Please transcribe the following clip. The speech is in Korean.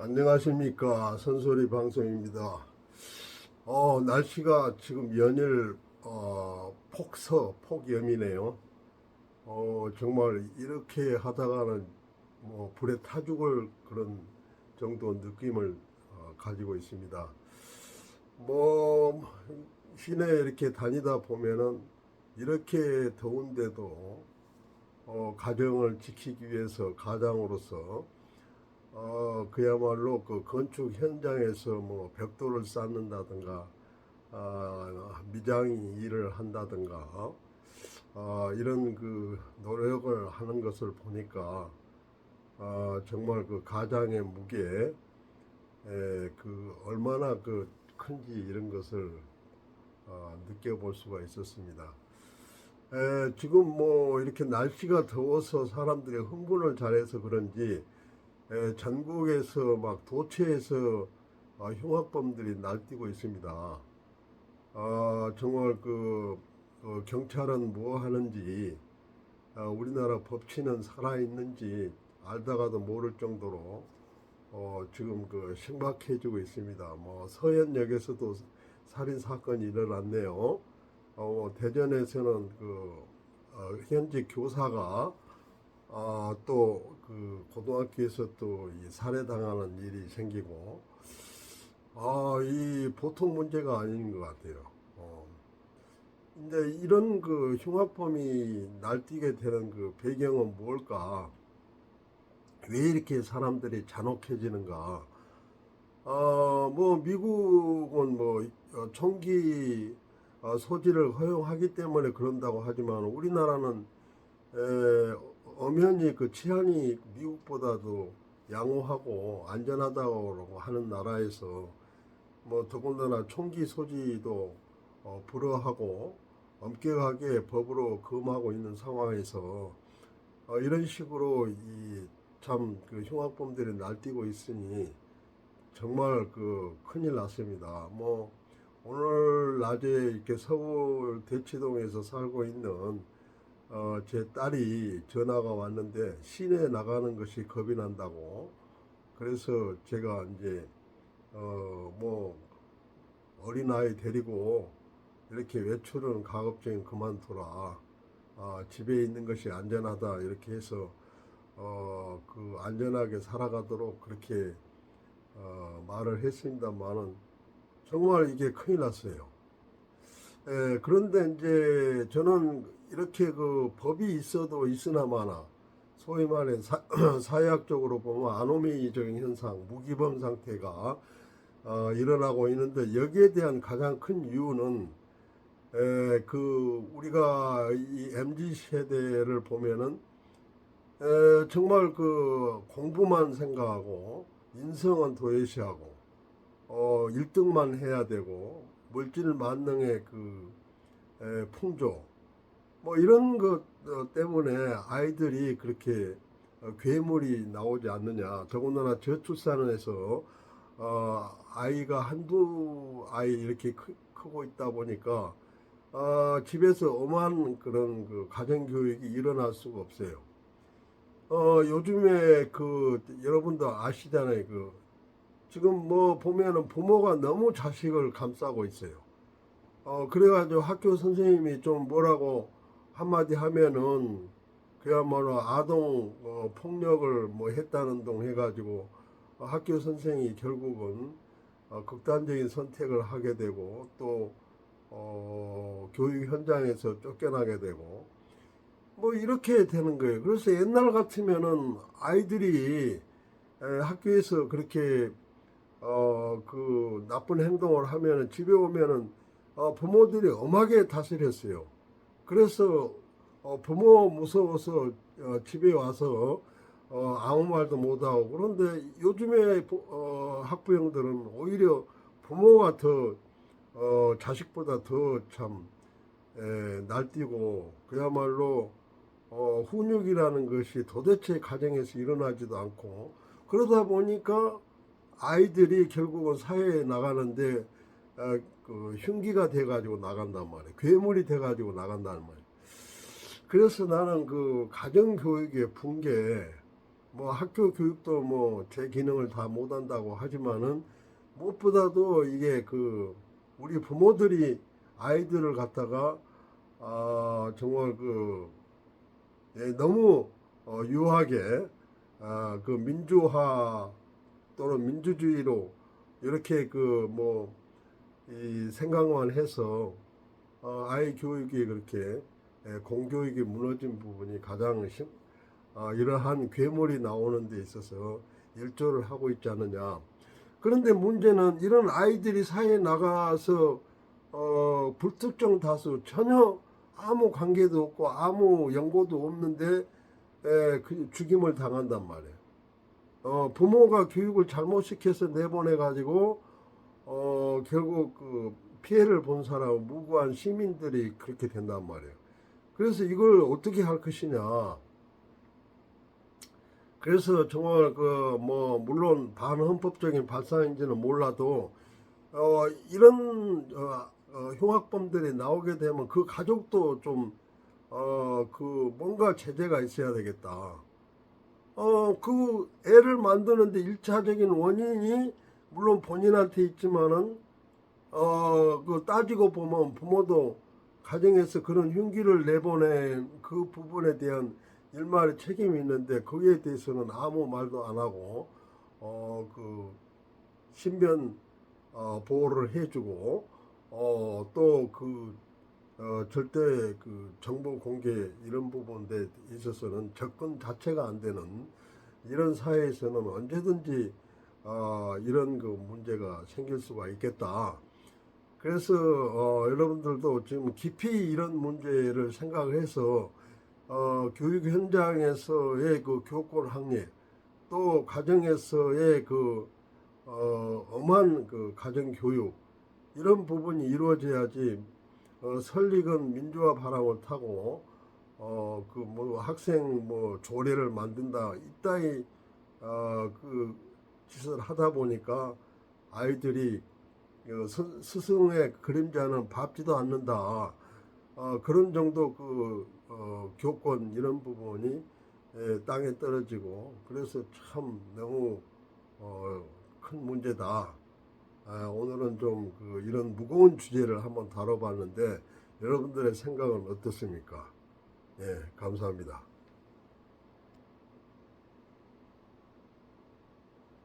안녕하십니까, 선소리 방송입니다. 날씨가 지금 연일 폭염이네요. 정말 이렇게 하다가는 뭐 불에 타 죽을 그런 정도 느낌을 가지고 있습니다. 뭐 시내 이렇게 다니다 보면은 이렇게 더운데도 가정을 지키기 위해서 가장으로서 그야말로 그 건축 현장에서 뭐 벽돌을 쌓는다든가, 미장이 일을 한다든가, 이런 그 노력을 하는 것을 보니까, 정말 그 가장의 무게, 그 얼마나 그 큰지 이런 것을 느껴볼 수가 있었습니다. 지금 뭐 이렇게 날씨가 더워서 사람들이 흥분을 잘해서 그런지 전국에서 막 도처에서 흉악범들이 날뛰고 있습니다. 정말 경찰은 뭐 하는지, 우리나라 법치는 살아있는지 알다가도 모를 정도로 지금 그 심각해지고 있습니다. 뭐 서현역에서도 살인 사건이 일어났네요. 대전에서는 현직 교사가 또 그 고등학교에서 또 살해당하는 일이 생기고, 이 보통 문제가 아닌 것 같아요. 근데 이런 그 흉악범이 날뛰게 되는 그 배경은 뭘까? 왜 이렇게 사람들이 잔혹해지는가? 뭐 미국은 뭐 총기 소지를 허용하기 때문에 그런다고 하지만 우리나라는 엄연히 그 치안이 미국보다도 양호하고 안전하다고 하는 나라에서 뭐 더군다나 총기 소지도 불허하고 엄격하게 법으로 금하고 있는 상황에서 이런 식으로 이 참 그 흉악범들이 날뛰고 있으니 정말 그 큰일 났습니다. 뭐 오늘 낮에 이렇게 서울 대치동에서 살고 있는 제 딸이 전화가 왔는데 시내에 나가는 것이 겁이 난다고. 그래서 제가 이제 뭐 어린아이 데리고 이렇게 외출은 가급적이면 그만두라. 집에 있는 것이 안전하다. 이렇게 해서 그 안전하게 살아가도록 그렇게 말을 했습니다만은 정말 이게 큰일 났어요. 그런데 이제 저는 이렇게 그 법이 있어도 있으나마나 소위 말해 사회학적으로 보면 아노미적인 현상, 무기범 상태가 일어나고 있는데 여기에 대한 가장 큰 이유는 그 우리가 이 MZ 세대를 보면은 정말 그 공부만 생각하고 인성은 도외시하고 1등만 해야 되고 물질 만능의 그 풍조 뭐 이런 것 때문에 아이들이 그렇게 괴물이 나오지 않느냐. 더군다나 저출산을 해서 아이가 한두 아이 이렇게 크고 있다 보니까 집에서 엄한 그런 그 가정교육이 일어날 수가 없어요. 요즘에 그 여러분도 아시잖아요. 그 지금 뭐 보면은 부모가 너무 자식을 감싸고 있어요. 그래가지고 학교 선생님이 좀 뭐라고 한마디 하면은 그야말로 아동 폭력을 뭐 했다는 동 해가지고 학교 선생이 결국은 극단적인 선택을 하게 되고 또 교육 현장에서 쫓겨나게 되고 뭐 이렇게 되는 거예요. 그래서 옛날 같으면은 아이들이 학교에서 그렇게 그 나쁜 행동을 하면은 집에 오면은 부모들이 엄하게 다스렸어요. 그래서 부모 무서워서 집에 와서 아무 말도 못하고. 그런데 요즘에 학부형들은 오히려 부모가 더 자식보다 더 참 날뛰고 그야말로 훈육이라는 것이 도대체 가정에서 일어나지도 않고 그러다 보니까 아이들이 결국은 사회에 나가는데 그 흉기가 돼가지고 나간단 말이에요. 괴물이 돼가지고 나간다는 말이에요. 그래서 나는 그 가정교육의 붕괴, 뭐 학교 교육도 뭐 제 기능을 다 못한다고 하지만은 무엇보다도 이게 그 우리 부모들이 아이들을 갖다가 정말 그 너무 유하게 그 민주화 또는 민주주의로 이렇게 그 뭐 이 생각만 해서 아이 교육이 그렇게 공교육이 무너진 부분이 가장 이러한 괴물이 나오는 데 있어서 일조를 하고 있지 않느냐. 그런데 문제는 이런 아이들이 사회에 나가서 불특정 다수 전혀 아무 관계도 없고 아무 연고도 없는데 그 죽임을 당한단 말이에요. 부모가 교육을 잘못 시켜서 내보내 가지고 결국 그 피해를 본 사람 무고한 시민들이 그렇게 된단 말이에요. 그래서 이걸 어떻게 할 것이냐. 그래서 정말 그 뭐 물론 반헌법적인 발상인지는 몰라도 이런 흉악범들이 나오게 되면 그 가족도 좀 그 뭔가 제재가 있어야 되겠다. 그 애를 만드는데 일차적인 원인이 물론 본인한테 있지만은 그 따지고 보면 부모도 가정에서 그런 흉기를 내보낸 그 부분에 대한 일말의 책임이 있는데 거기에 대해서는 아무 말도 안 하고 그 신변 보호를 해주고 또 그 절대 그 정보 공개 이런 부분에 있어서는 접근 자체가 안 되는 이런 사회에서는 언제든지 이런 그 문제가 생길 수가 있겠다. 그래서 여러분들도 지금 깊이 이런 문제를 생각을 해서 교육 현장에서의 그 교권 확립 또 가정에서의 그 엄한 그 가정 교육 이런 부분이 이루어져야지 설익은 민주화 바람을 타고 그 뭐 학생 뭐 조례를 만든다 이따위 그 짓을 하다 보니까 아이들이 스승의 그림자는 밟지도 않는다. 그런 정도 그 교권 이런 부분이 땅에 떨어지고 그래서 참 너무 큰 문제다. 오늘은 좀 그 이런 무거운 주제를 한번 다뤄봤는데 여러분들의 생각은 어떻습니까? 예, 감사합니다.